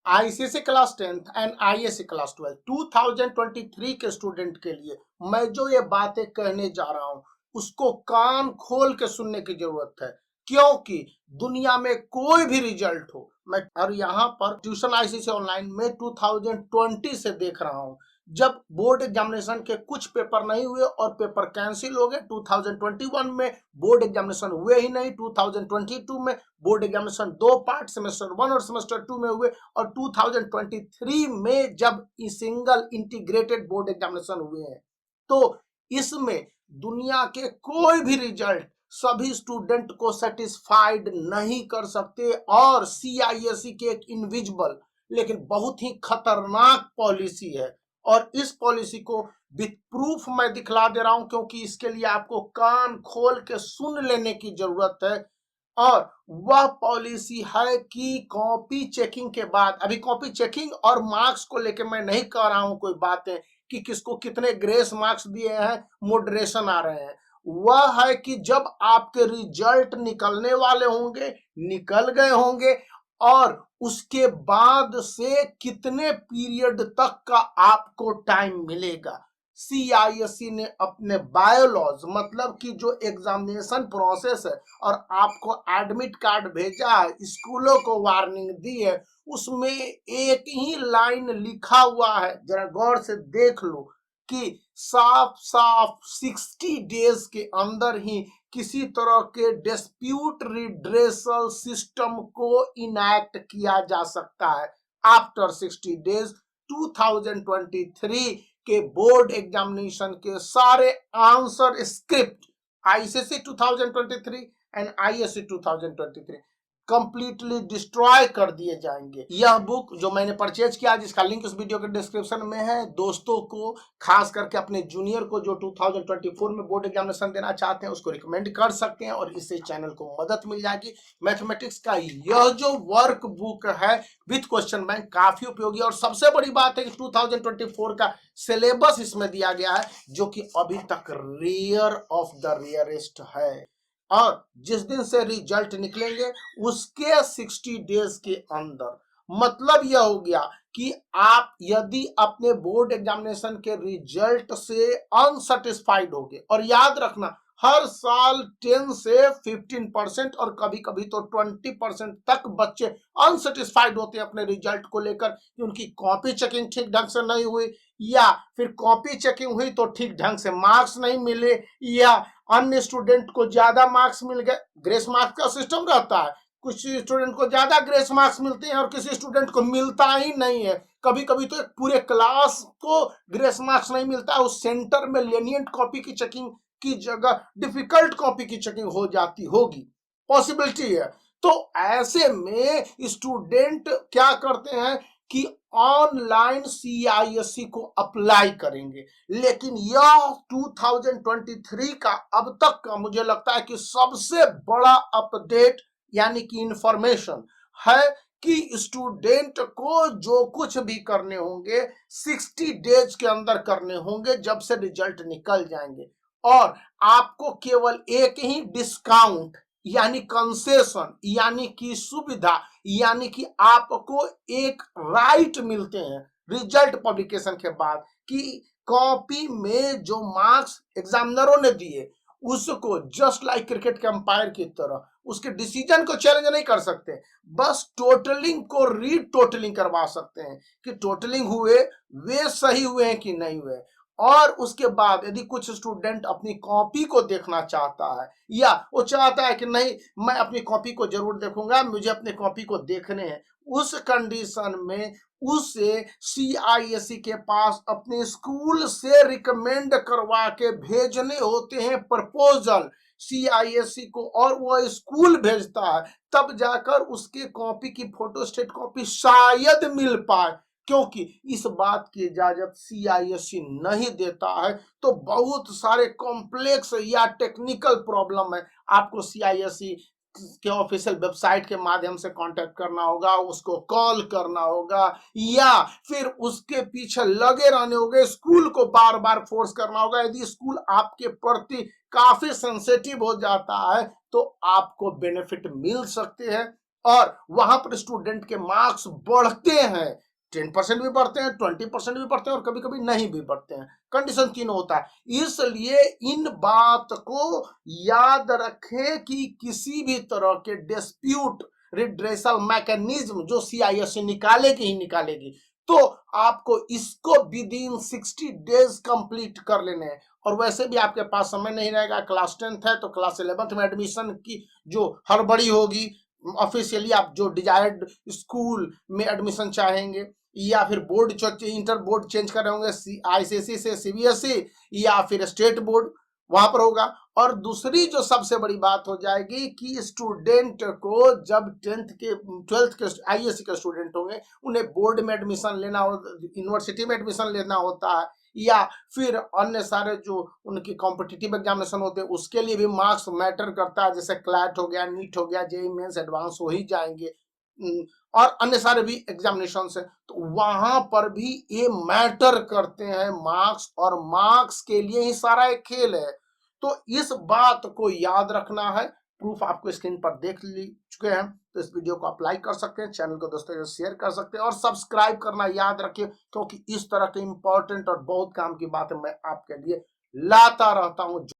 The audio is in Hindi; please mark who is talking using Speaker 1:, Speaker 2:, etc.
Speaker 1: ICSE class 10th and ISC class 12 2023 के स्टूडेंट के लिए मैं जो ये बातें कहने जा रहा हूं उसको कान खोल के सुनने की जरूरत है, क्योंकि दुनिया में कोई भी रिजल्ट हो, मैं और यहाँ पर ट्यूशन आईसीएसई ऑनलाइन में 2020 से देख रहा हूँ। जब बोर्ड एग्जामिनेशन के कुछ पेपर नहीं हुए और पेपर कैंसिल हो गए, 2021 में बोर्ड एग्जामिनेशन हुए ही नहीं, 2022 में बोर्ड एग्जामिनेशन दो पार्ट सेमेस्टर 1 और सेमेस्टर 2 में हुए, और 2023 में जब सिंगल इंटीग्रेटेड बोर्ड एग्जामिनेशन हुए हैं, तो इसमें दुनिया के कोई भी रिजल्ट सभी स्टूडेंट को सेटिस्फाइड नहीं कर सकते। और सीआईएसई की एक इनविजिबल लेकिन बहुत ही खतरनाक पॉलिसी है, और इस पॉलिसी को विथ प्रूफ मैं दिखला दे रहा हूं, क्योंकि इसके लिए आपको कान खोल के सुन लेने की जरूरत है। और वह पॉलिसी है कि कॉपी चेकिंग के बाद, अभी कॉपी चेकिंग और मार्क्स को लेके मैं नहीं कह रहा हूं कोई बातें कि किसको कितने ग्रेस मार्क्स दिए हैं, मॉडरेशन आ रहे हैं। वह है कि जब आपके रिजल्ट निकलने वाले होंगे, निकल गए होंगे, और उसके बाद से कितने पीरियड तक का आपको टाइम मिलेगा। सीआईएससी ने अपने बायोलॉज मतलब कि जो एग्जामिनेशन प्रोसेस है और आपको एडमिट कार्ड भेजा है, स्कूलों को वार्निंग दी है, उसमें एक ही लाइन लिखा हुआ है, जरा गौर से देख लो कि साफ साफ 60 डेज के अंदर ही किसी तरह के डिस्प्यूट रिड्रेसल सिस्टम को इनैक्ट किया जा सकता है। आफ्टर 60 डेज 2023 के बोर्ड एग्जामिनेशन के सारे answer script ICSE 2023 and ISC 2023 completely destroy कर दिए जाएंगे। यह बुक जो मैंने परचेज किया, जिसका लिंक इस वीडियो के डिस्क्रिप्शन में है, दोस्तों को खास करके अपने जूनियर को जो 2024 में बोर्ड एग्जामिनेशन देना चाहते हैं उसको रिकमेंड कर सकते हैं, और इससे चैनल को मदद मिल जाएगी। मैथमेटिक्स का यह जो वर्क बुक है विथ क्वेश्चन बैंक काफी उपयोगी, और सबसे बड़ी बात है कि 2024 का सिलेबस इसमें दिया गया है, जो कि अभी तक रेयर ऑफ द रेयरेस्ट है। और जिस दिन से रिजल्ट निकलेंगे उसके 60 डेज के अंदर, मतलब यह हो गया कि आप यदि अपने बोर्ड एग्जामिनेशन के रिजल्ट से अनसेटिस्फाइड होगे, और याद रखना हर साल 10 से 15% और कभी कभी तो 20% तक बच्चे अनसेटिस्फाइड होते हैं अपने रिजल्ट को लेकर, कि उनकी कॉपी चेकिंग ठीक ढंग से नहीं हुई, या फिर कॉपी चेकिंग हुई तो ठीक ढंग से मार्क्स नहीं मिले, या अन्य स्टूडेंट को ज्यादा मार्क्स मिल गए। ग्रेस मार्क्स का सिस्टम रहता है, कुछ स्टूडेंट को ज्यादा ग्रेस मार्क्स मिलते हैं और किसी स्टूडेंट को मिलता ही नहीं है। कभी कभी तो एक पूरे क्लास को ग्रेस मार्क्स नहीं मिलता है, उस सेंटर में लेनिएंट कॉपी की चेकिंग की जगह डिफिकल्ट कॉपी की चेकिंग हो जाती होगी, पॉसिबिलिटी है। तो ऐसे में स्टूडेंट क्या करते हैं कि ऑनलाइन सीआईएससी को अप्लाई करेंगे, लेकिन यह 2023 का अब तक का मुझे लगता है कि सबसे बड़ा अपडेट यानी कि इंफॉर्मेशन है कि स्टूडेंट को जो कुछ भी करने होंगे 60 डेज के अंदर करने होंगे जब से रिजल्ट निकल जाएंगे, और आपको केवल एक ही डिस्काउंट यानी कंसेशन यानी कि सुविधा यानी कि आपको एक राइट मिलते हैं रिजल्ट पब्लिकेशन के बाद, कि कॉपी में जो मार्क्स एग्जामिनरों ने दिए उसको जस्ट लाइक क्रिकेट के अंपायर की तरह उसके डिसीजन को चैलेंज नहीं कर सकते, बस टोटलिंग को रीटोटलिंग करवा सकते हैं कि टोटलिंग हुए वे सही हुए हैं कि नहीं हुए। और उसके बाद यदि कुछ स्टूडेंट अपनी कॉपी को देखना चाहता है, या वो चाहता है कि नहीं मैं अपनी कॉपी को जरूर देखूंगा, मुझे अपनी कॉपी को देखने हैं, उस कंडीशन में उसे सीआईएससी के पास अपने स्कूल से रिकमेंड करवा के भेजने होते हैं प्रपोजल सीआईएससी को, और वो स्कूल भेजता है, तब जाकर उसके कॉपी की फोटोस्टेट कॉपी शायद मिल पाए, क्योंकि इस बात की इजाजत सीआईएससी नहीं देता है। तो बहुत सारे कॉम्प्लेक्स या टेक्निकल प्रॉब्लम है, आपको सीआईएससी के ऑफिशियल वेबसाइट के माध्यम से कांटेक्ट करना होगा, उसको कॉल करना होगा, या फिर उसके पीछे लगे रहने होंगे, स्कूल को बार बार फोर्स करना होगा। यदि स्कूल आपके प्रति काफी सेंसिटिव हो जाता है तो आपको बेनिफिट मिल सकते हैं, और वहां पर स्टूडेंट के मार्क्स बढ़ते हैं, 10% भी बढ़ते हैं, 20% भी बढ़ते हैं और कभी कभी नहीं भी बढ़ते हैं। कंडीशन तीन होता है। इसलिए इन बात को याद रखें कि किसी भी तरह के डिस्प्यूट रिड्रेसल मैकेनिज्म जो सीआईएससी निकालेगी ही निकालेगी, तो आपको इसको विद इन 60 डेज कंप्लीट कर लेने हैं। और वैसे भी आपके पास समय नहीं रहेगा, क्लास 10th है तो क्लास 11th में एडमिशन की जो हड़बड़ी होगी, ऑफिशियली आप जो डिजायर्ड स्कूल में एडमिशन चाहेंगे या फिर बोर्ड इंटर बोर्ड चेंज कर रहे होंगे आईसीएसई से सीबीएसई या फिर स्टेट बोर्ड, वहां पर होगा। और दूसरी जो सबसे बड़ी बात हो जाएगी कि स्टूडेंट को जब 10th के 12th के आईएससी के स्टूडेंट होंगे, उन्हें बोर्ड में एडमिशन लेना हो, यूनिवर्सिटी में एडमिशन लेना होता है या फिर अन्य सारे जो उनकी कॉम्पिटिटिव एग्जामिनेशन होते हैं उसके लिए भी मार्क्स मैटर करता है, जैसे क्लैट हो गया, नीट हो गया, जेईई मेंस एडवांस हो ही जाएंगे, और अन्य सारे भी एग्जामिनेशन है, तो वहां पर भी ये मैटर करते हैं मार्क्स, और मार्क्स के लिए ही सारा एक खेल है। तो इस बात को याद रखना है। प्रूफ आपको स्क्रीन पर देख ली चुके हैं, तो इस वीडियो को आप लाइक कर सकते हैं, चैनल को दोस्तों शेयर कर सकते हैं और सब्सक्राइब करना याद रखिए, क्योंकि इस तरह के इंपॉर्टेंट और बहुत काम की बातें मैं आपके लिए लाता रहता हूं।